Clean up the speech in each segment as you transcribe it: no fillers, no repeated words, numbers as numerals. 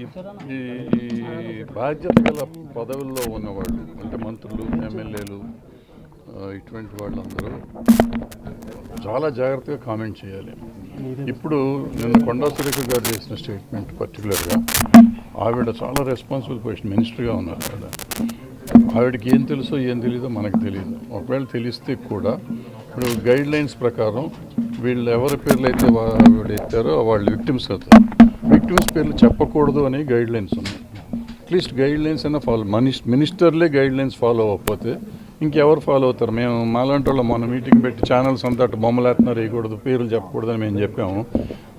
ఈ బాధ్యత గల పదవుల్లో ఉన్నవాళ్ళు అంటే మంత్రులు, ఎమ్మెల్యేలు, ఇటువంటి వాళ్ళందరూ చాలా జాగ్రత్తగా కామెంట్ చేయాలి. ఇప్పుడు నిన్న కొండా సురేఖ గారు చేసిన స్టేట్మెంట్ పర్టికులర్గా ఆవిడ చాలా రెస్పాన్సిబుల్ పొజిషన్, మినిస్టర్గా ఉన్నారు ఆవిడ. ఆవిడకి ఏం తెలుసో ఏం తెలియదో మనకు తెలియదు. ఒకవేళ తెలిస్తే కూడా ఇప్పుడు గైడ్ లైన్స్ ప్రకారం వీళ్ళు ఎవరి పేర్లు అయితే ఆవిడ ఎత్తారో వాళ్ళు విక్టిమ్స్ అవుతారు. విక్టిమ్స్ పేర్లు చెప్పకూడదు అని గైడ్ లైన్స్ ఉన్నాయి. అట్లీస్ట్ గైడ్ లైన్స్ అయినా ఫాలో, మినిస్టర్లే గైడ్ లైన్స్ ఫాలో అవ్వకపోతే ఇంకెవరు ఫాలో అవుతారు? మేము మాలాంటి వాళ్ళు మొన్న మీటింగ్ పెట్టి ఛానల్స్ అంతా అటు బొమ్మలేస్తున్నారు, వేయకూడదు, పేర్లు చెప్పకూడదని మేము చెప్పాము.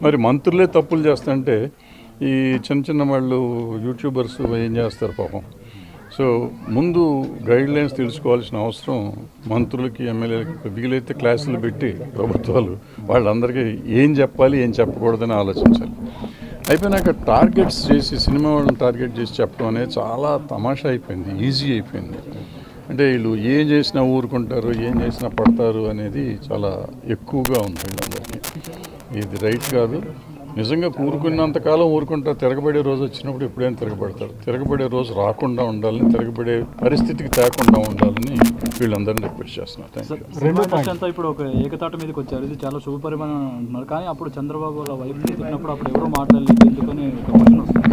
మరి మంత్రులే తప్పులు చేస్తుంటే ఈ చిన్న చిన్న వాళ్ళు యూట్యూబర్స్ ఏం చేస్తారు పాపం. సో ముందు గైడ్ లైన్స్ తెలుసుకోవాల్సిన అవసరం మంత్రులకి, ఎమ్మెల్యేలకి. వీలైతే క్లాసులు పెట్టి ప్రభుత్వాలు వాళ్ళందరికీ ఏం చెప్పాలి, ఏం చెప్పకూడదని ఆలోచించాలి. అయిపోయినాక టార్గెట్స్ చేసి, సినిమా వాళ్ళని టార్గెట్ చేసి చెప్పడం అనేది చాలా తమాషా అయిపోయింది, ఈజీ అయిపోయింది. అంటే వీళ్ళు ఏం చేసినా ఊరుకుంటారు, ఏం చేసినా పడతారు అనేది చాలా ఎక్కువగా ఉంది వీళ్ళందరికీ. ఇది రైట్ కాదు. నిజంగా ఊరుకున్నంతకాలం ఊరుకుంటారు. తిరగబడే రోజు వచ్చినప్పుడు ఎప్పుడైనా తిరగబడతారు. తిరగబడే రోజు రాకుండా ఉండాలని, తిరగబడే పరిస్థితికి తేకుండా ఉండాలని వీళ్ళందరినీ రిక్వెస్ట్ చేస్తున్నారు. ఇప్పుడు ఒక ఏకతాట మీదకి వచ్చారు, ఇది చాలా శుభపరిమాణం అంటున్నారు. కానీ అప్పుడు చంద్రబాబు వాళ్ళ వైపు తిరిగినప్పుడు అప్పుడు ఎవరో మాట్లాడలేదు ఎందుకని ఒక క్వశ్చన్ వస్తుంది.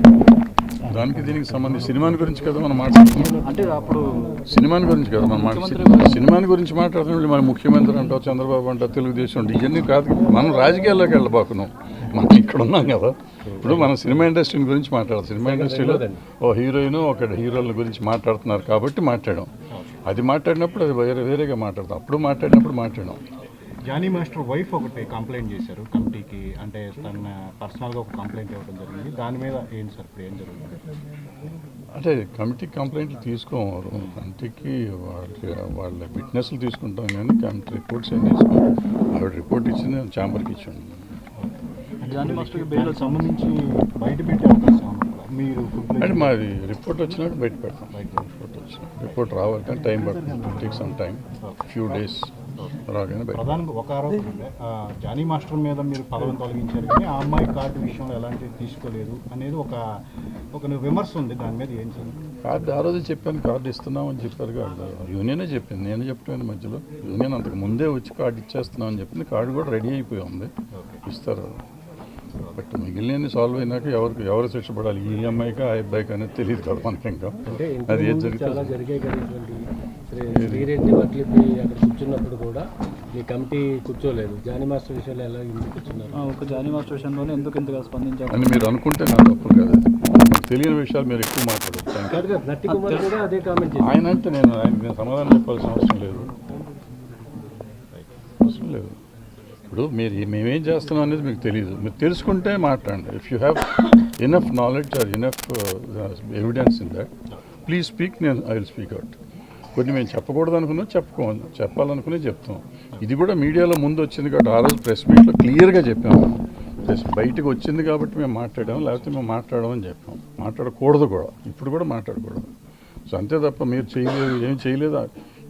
దానికి దీనికి సంబంధించి సినిమాని గురించి కదా మనం మాట్లాడుతున్నాం. అంటే అప్పుడు సినిమాని గురించి కదా మనం సినిమాని గురించి మాట్లాడుతున్నాం. మన ముఖ్యమంత్రి అంటావు, చంద్రబాబు అంటావు, తెలుగుదేశం అంటే ఇవన్నీ కాదు. మనం రాజకీయాల్లోకి వెళ్ళబోతున్నాం. మనం ఇక్కడ ఉన్నాం కదా. ఇప్పుడు మనం సినిమా ఇండస్ట్రీ గురించి మాట్లాడాలి. సినిమా ఇండస్ట్రీలో ఓ హీరోయిన్, ఒక హీరోల గురించి మాట్లాడుతున్నారు కాబట్టి మాట్లాడాం. అది మాట్లాడినప్పుడు అది వేరేగా మాట్లాడతాం. అప్పుడు మాట్లాడినప్పుడు మాట్లాడాం. జానీ మాస్టర్ వైఫ్ ఒకటి కంప్లైంట్ చేశారు కమిటీకి, అంటే తన పర్సనల్గా ఒక కంప్లైంట్ ఇవ్వడం జరిగింది. దాని మీద ఏంటి సార్ ఇప్పుడు ఏం జరుగుతుంది? అంటే కమిటీకి కంప్లైంట్లు తీసుకోవాలి. కమిటీకి వాళ్ళ విట్నెస్లు తీసుకుంటాం కానీ కమిటీ రిపోర్ట్స్ ఏం తీసుకోవాలి. ఆవిడ రిపోర్ట్ ఇచ్చింది ఛాంబర్కి ఇచ్చింది. జానీ మాస్టర్కి బెయిల్ సంబంధించి బయట పెట్టే అవకాశం మీరు అంటే మాది రిపోర్ట్ వచ్చినాక బయట పెడతాం. రిపోర్ట్ రావాలంటే టైం పడుతుంది. Take some time, few days రాగానే. ప్రధానంగా ఒక ఆరోపణ, జానీ మాస్టర్ మీద మీరు పదవిని తొలగించారు కానీ ఆ అమ్మాయి కార్డు విషయంలో ఎలాంటివి తీసుకోలేదు అనేది ఒక విమర్శ ఉంది. దాని మీద ఏం చేయాలి? కార్డు ఆ రోజు చెప్పాను, కార్డు ఇస్తున్నామని చెప్పారు. కార్డు యూనియనే చెప్పింది, నేను చెప్పాను మధ్యలో. యూనియన్ అంతకు ముందే వచ్చి కార్డు ఇచ్చేస్తున్నామని చెప్పింది. కార్డు కూడా రెడీ అయిపోయి ఉంది, ఇస్తారు. బట్ మిగిలిన సాల్వ్ అయినాక ఎవరు శిక్ష పడాలి, ఈ అమ్మాయికా ఆ అబ్బాయికి అనేది తెలియదు కదా మనకి. ఇంకా అది ఏం శ్రీరెడ్డి వడ్లిపి అక్కడ కూర్చున్నప్పుడు కూడా ఈ కమిటీ కూర్చోలేదు. జానీ మాస్టర్ విషయంలో ఎలా కూర్చున్నారు? ఒక జానీ మాస్టర్ విషయంలోనే ఎందుకు ఇంతగా స్పందించారు అని మీరు అనుకుంటే నా తప్పు కాదు. మీకు తెలియని విషయాలు మీరు ఎక్కువ మాట్లాడవచ్చు. నట్టి కుమార్ కూడా అదే కామెంట్ ఆయన అంటే నేను సమాధానం చెప్పాల్సిన అవసరం లేదు. ఇప్పుడు మేమేం చేస్తున్నాం అనేది మీకు తెలియదు. మీరు తెలుసుకుంటే మాట్లాడండి. If you have enough knowledge or enough evidence in that, please speak. I will speak out. కొన్ని మేము చెప్పకూడదు అనుకున్నా చెప్పుకోవాలి, చెప్పాలనుకునే చెప్తాం. ఇది కూడా మీడియాలో ముందు వచ్చింది కాబట్టి ఆ రోజు ప్రెస్ మీట్లో క్లియర్గా చెప్పాము. బయటకు వచ్చింది కాబట్టి మేము మాట్లాడాము, లేకపోతే మేము మాట్లాడమని చెప్పాం. మాట్లాడకూడదు కూడా, ఇప్పుడు కూడా మాట్లాడకూడదు. సో అంతే తప్ప మీరు చేయలేదు, ఏం చేయలేదా,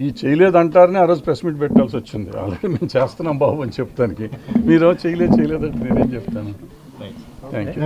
ఈ చేయలేదు అంటారని ఆ రోజు ప్రెస్ మీట్ పెట్టాల్సి వచ్చింది. ఆల్రెడీ మేము చేస్తున్నాం బాబు అని చెప్తానికి. మీరు చేయలేదంటే నేనేం చెప్తాను? Thank you.